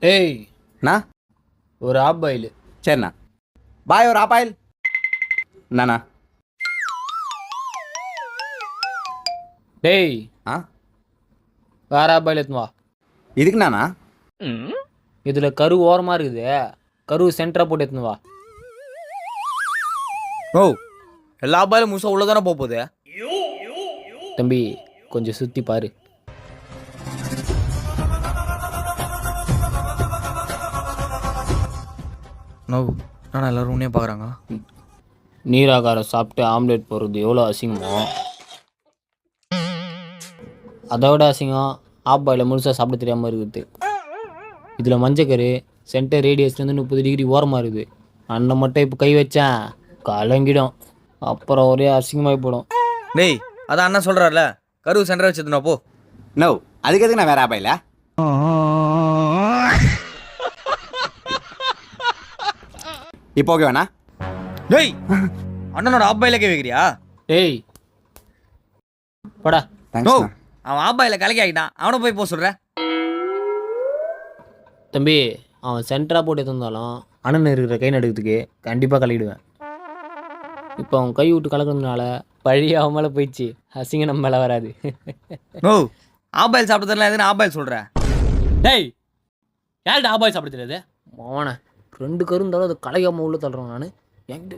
ஏய் அண்ணா ஒரு app boil. சரிண்ணா. பாய் ஒரு ஆப்பாயில். என்னண்ணா? டேய் ஆ வேற ஆப் பாயில் எடுத்துன்னு வா. இதுக்குண்ணாண்ணா? இதில் கரு ஓரமாக இருக்குது, கரு சென்டராக போட்டு எடுத்துன்னு வா. ஓ எல்லா பாயிலும் முழுசா உள்ள தானே போகுது. தம்பி கொஞ்சம் சுற்றி பாரு. நோ ஆனால் எல்லாரும் உன்னே பார்க்குறாங்க. நீராகாரம் சாப்பிட்டு ஆம்லேட் போடுறது எவ்வளோ அசிங்கமோ, அதை விட அசிங்கம் ஆப் பாயில் முழுசாக சாப்பிட தெரியாமல் இருக்குது. இதில் மஞ்சக்கரு சென்டர் ரேடியஸ்லேருந்து 30 டிகிரி ஓரமாக இருக்குது. அண்ணன் மட்டும் இப்போ கை வச்சேன் கலங்கிடும், அப்புறம் ஒரே அசிங்கமாகி போடும். டேய் அதான் அண்ணன் சொல்கிறார்ல, கருவு சென்டர் வச்சுருந்தா போ. நோ அதுக்கு எதுக்கு நான் வேற ஆப்பாயில? இப்போ ஓகே வேணா? டேய் அண்ணனோட ஆப்பாயில கை வைக்கிறியா? டேய் படா. No thanks. அவன் ஆப்பாயில கலக்கி ஆகிட்டான், அவனை போய் போக சொல்கிற. தம்பி அவன் சென்டராக போட்டு எடுத்திருந்தாலும் அண்ணன் இருக்கிற கை நடுக்கிறதுக்கு கண்டிப்பாக கலக்கிடுவேன். இப்போ அவன் கை விட்டு கலக்கிறதுனால பழைய அவன் மேலே போயிடுச்சு, அசிங்கம் நம்ம மேலே வராது. நோ ஆப்பாயில் சாப்பிட்டதெல்லாம் எதுன்னு ஆப்பாயில் சொல்கிற? டேய் யார்கிட்ட ஆபாய் சாப்பிட தெரியாது? மோன 2 கரு இருந்தாலும் அதை கலையாமல் உள்ள தள்ளுறேன் நான். என்கிட்ட